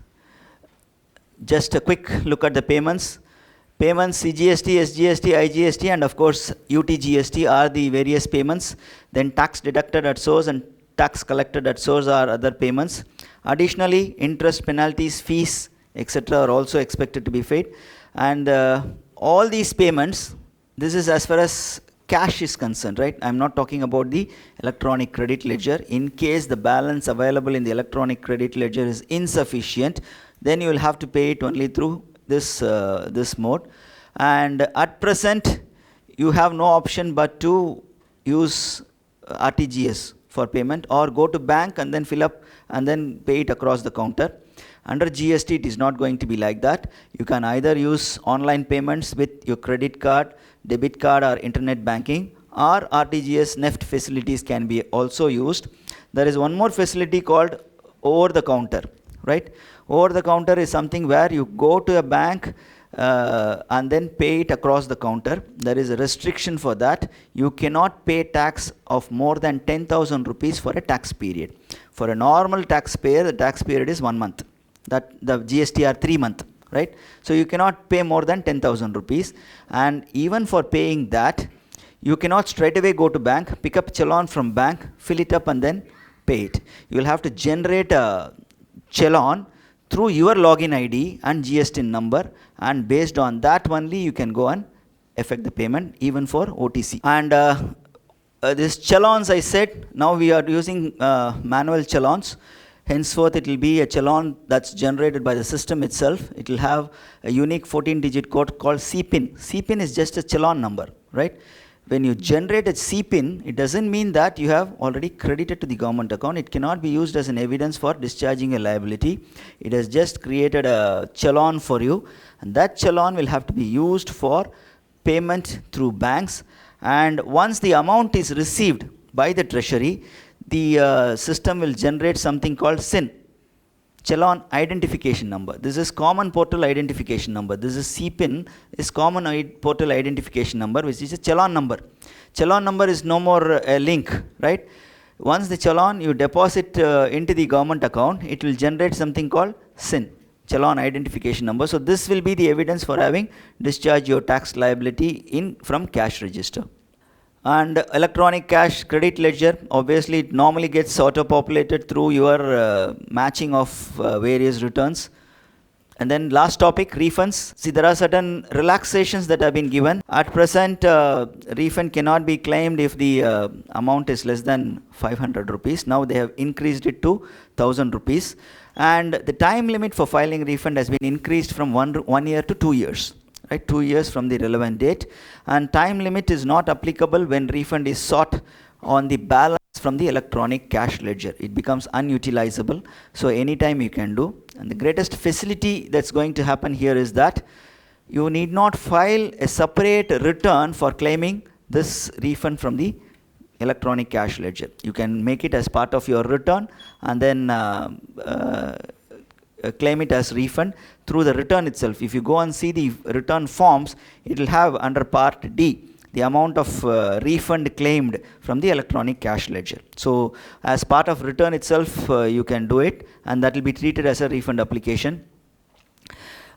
Just a quick look at the payments. Payments, CGST, SGST, IGST, and of course UTGST are the various payments. Then tax deducted at source and tax collected at source are other payments. Additionally, interest, penalties, fees, etc. are also expected to be paid. And all these payments, this is as far as cash is concerned, right? I'm not talking about the electronic credit ledger. In case the balance available in the electronic credit ledger is insufficient, then you will have to pay it only through this, this mode. And at present, you have no option but to use RTGS for payment, or go to bank and then fill up and then pay it across the counter. Under GST, it is not going to be like that. You can either use online payments with your credit card, debit card, or internet banking, or RTGS NEFT facilities can be also used. There is one more facility called over the counter, right? Over the counter is something where you go to a bank and then pay it across the counter. There is a restriction for that. You cannot pay tax of more than 10,000 rupees for a tax period. For a normal taxpayer, the tax period is 1 month. That the GSTR 3 month, right? So you cannot pay more than 10,000 rupees. And even for paying that, you cannot straight away go to bank, pick up challan from bank, fill it up and then pay it. You will have to generate a challan through your login ID and GSTN number, and based on that only you can go and effect the payment even for OTC. And this challans, I said, now we are using manual challans. Henceforth it will be a challan that's generated by the system itself. It will have a unique 14-digit code called CPIN. CPIN is just a challan number, right? When you generate a CPIN, it doesn't mean that you have already credited to the government account. It cannot be used as an evidence for discharging a liability. It has just created a challan for you, and that challan will have to be used for payment through banks. And once the amount is received by the treasury, the system will generate something called CIN, challan identification number. This is common portal identification number. This is CPIN, is common portal identification number, which is a challan number. Challan number is no more a link, right? Once the challan you deposit into the government account, it will generate something called SIN, challan identification number. So this will be the evidence for having discharged your tax liability from cash register. And electronic cash credit ledger, obviously it normally gets auto-populated through your matching of various returns. And then last topic, refunds. See, there are certain relaxations that have been given. At present, refund cannot be claimed if the amount is less than 500 rupees. Now they have increased it to 1000 rupees. And the time limit for filing refund has been increased from 1 year to 2 years. Right, 2 years from the relevant date, and time limit is not applicable when refund is sought on the balance from the electronic cash ledger. It becomes unutilizable, so anytime you can do. And the greatest facility that's going to happen here is that you need not file a separate return for claiming this refund from the electronic cash ledger. You can make it as part of your return and then claim it as refund through the return itself. If you go and see the return forms, it will have under part D the amount of refund claimed from the electronic cash ledger. So as part of return itself, you can do it, and that will be treated as a refund application.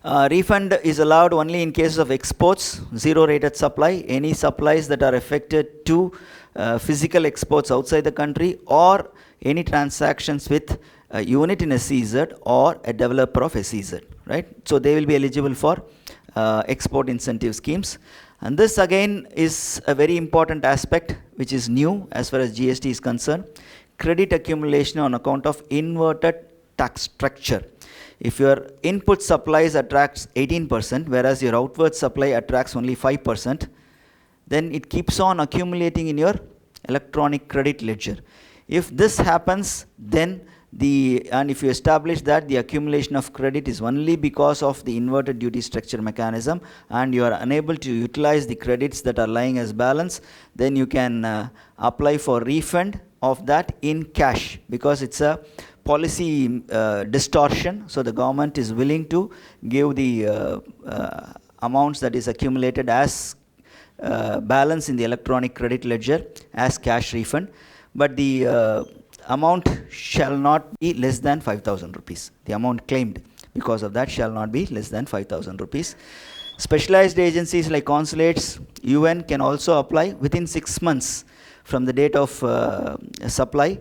Refund is allowed only in cases of exports, zero rated supply, any supplies that are affected to physical exports outside the country, or any transactions with a unit in a SEZ or a developer of a SEZ, right? So they will be eligible for export incentive schemes. And this again is a very important aspect which is new as far as GST is concerned. Credit accumulation on account of inverted tax structure. If your input supplies attracts 18%, whereas your outward supply attracts only 5%, then it keeps on accumulating in your electronic credit ledger. If this happens, then and if you establish that the accumulation of credit is only because of the inverted duty structure mechanism and you are unable to utilize the credits that are lying as balance, then you can apply for refund of that in cash, because it's a policy distortion. So the government is willing to give the amounts that is accumulated as balance in the electronic credit ledger as cash refund, but the amount shall not be less than 5,000 rupees. The amount claimed because of that shall not be less than 5,000 rupees. Specialized agencies like consulates, UN can also apply within 6 months from the date of supply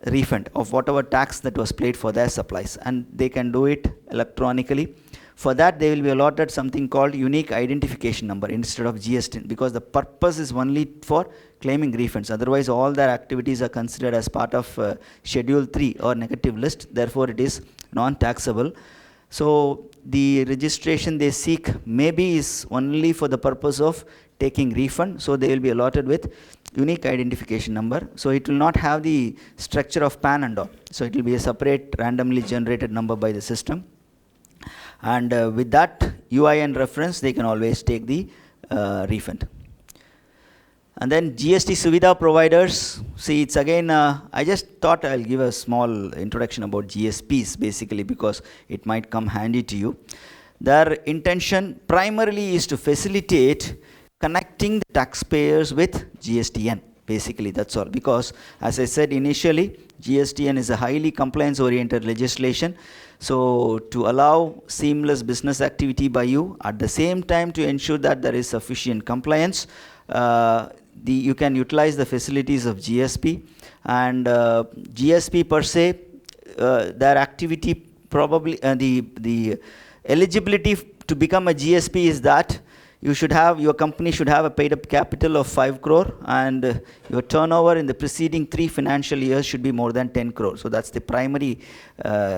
refund of whatever tax that was paid for their supplies, and they can do it electronically. For that, they will be allotted something called unique identification number instead of GSTN, because the purpose is only for claiming refunds. Otherwise, all their activities are considered as part of Schedule 3 or negative list. Therefore, it is non-taxable. So the registration they seek maybe is only for the purpose of taking refund. So they will be allotted with unique identification number. So it will not have the structure of PAN and all. So it will be a separate randomly generated number by the system. And with that UIN reference, they can always take the refund. And then GST SUVIDHA providers. See, it's again, I just thought I'll give a small introduction about GSPs basically, because it might come handy to you. Their intention primarily is to facilitate connecting the taxpayers with GSTN. Basically, that's all. Because as I said initially, GSTN is a highly compliance-oriented legislation. So to allow seamless business activity by you, at the same time to ensure that there is sufficient compliance, you can utilize the facilities of GSP. And GSP per se, their activity probably, the eligibility to become a GSP is that your company should have a paid up capital of 5 crore and your turnover in the preceding 3 financial years should be more than 10 crore. So that's the primary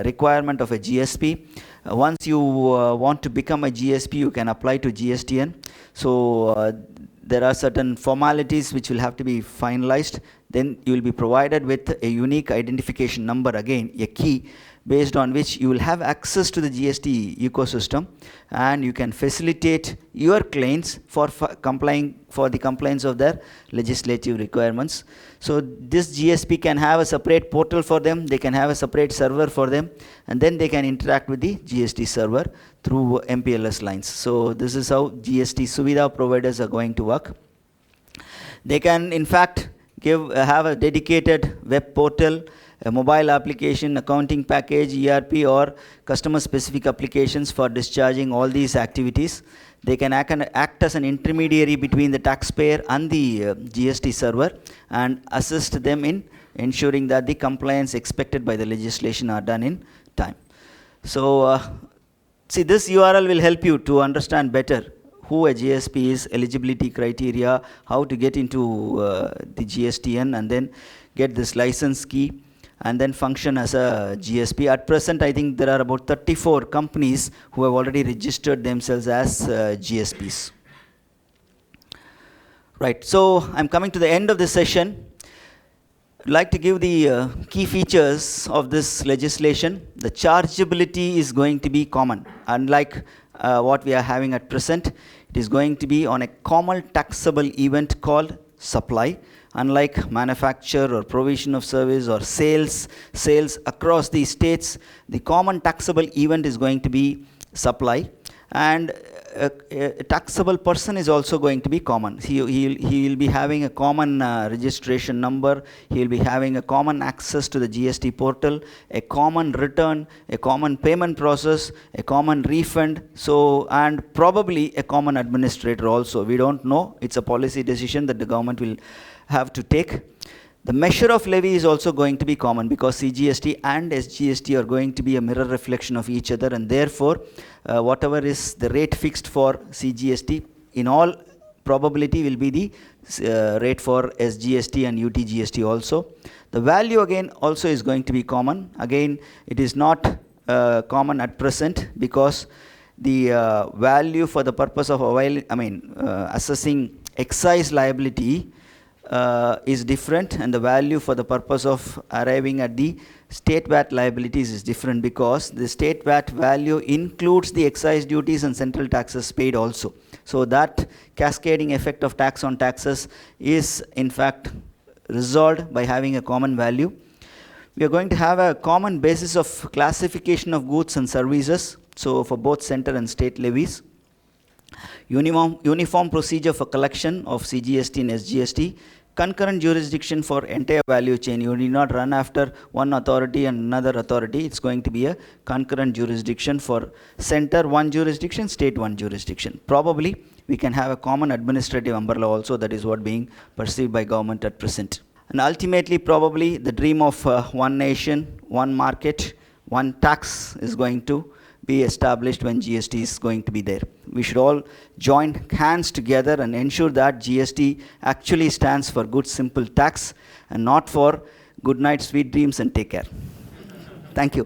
requirement of a GSP. Once you want to become a GSP, you can apply to GSTN. So there are certain formalities which will have to be finalized. Then you will be provided with a unique identification number, again a key, based on which you will have access to the GST ecosystem, and you can facilitate your clients for the compliance of their legislative requirements. So this GSP can have a separate portal for them, they can have a separate server for them, and then they can interact with the GST server through MPLS lines. So this is how GST SUVIDHA providers are going to work. They can in fact have a dedicated web portal, a mobile application, accounting package, ERP, or customer-specific applications for discharging all these activities. They can act as an intermediary between the taxpayer and the GST server and assist them in ensuring that the compliance expected by the legislation are done in time. So, see, this URL will help you to understand better who a GSP is, eligibility criteria, how to get into the GSTN, and then get this license key, and then function as a GSP. At present, I think there are about 34 companies who have already registered themselves as GSPs. Right, so I'm coming to the end of this session. I'd like to give the key features of this legislation. The chargeability is going to be common. Unlike what we are having at present, it is going to be on a common taxable event called supply. Unlike manufacture or provision of service or sales across the states, the common taxable event is going to be supply, and a taxable person is also going to be common. He will be having a common registration number, he will be having a common access to the GST portal, a common return, a common payment process, a common refund, so, and probably a common administrator also. We don't know, it's a policy decision that the government will have to take. The measure of levy is also going to be common, because CGST and SGST are going to be a mirror reflection of each other, and therefore whatever is the rate fixed for CGST in all probability will be the rate for SGST and UTGST also. The value again also is going to be common. Again, it is not common at present, because the value for the purpose of assessing excise liability is different, and the value for the purpose of arriving at the state VAT liabilities is different, because the state VAT value includes the excise duties and central taxes paid also. So that cascading effect of tax on taxes is in fact resolved by having a common value. We are going to have a common basis of classification of goods and services, so for both center and state levies. Uniform procedure for collection of CGST and SGST, concurrent jurisdiction for entire value chain. You need not run after one authority and another authority. It's going to be a concurrent jurisdiction for center one jurisdiction, state one jurisdiction. Probably we can have a common administrative umbrella also. That is what being perceived by government at present. And ultimately, probably the dream of one nation, one market, one tax is going to be established when GST is going to be there. We should all join hands together and ensure that GST actually stands for good simple tax and not for good night, sweet dreams, and take care. Thank you.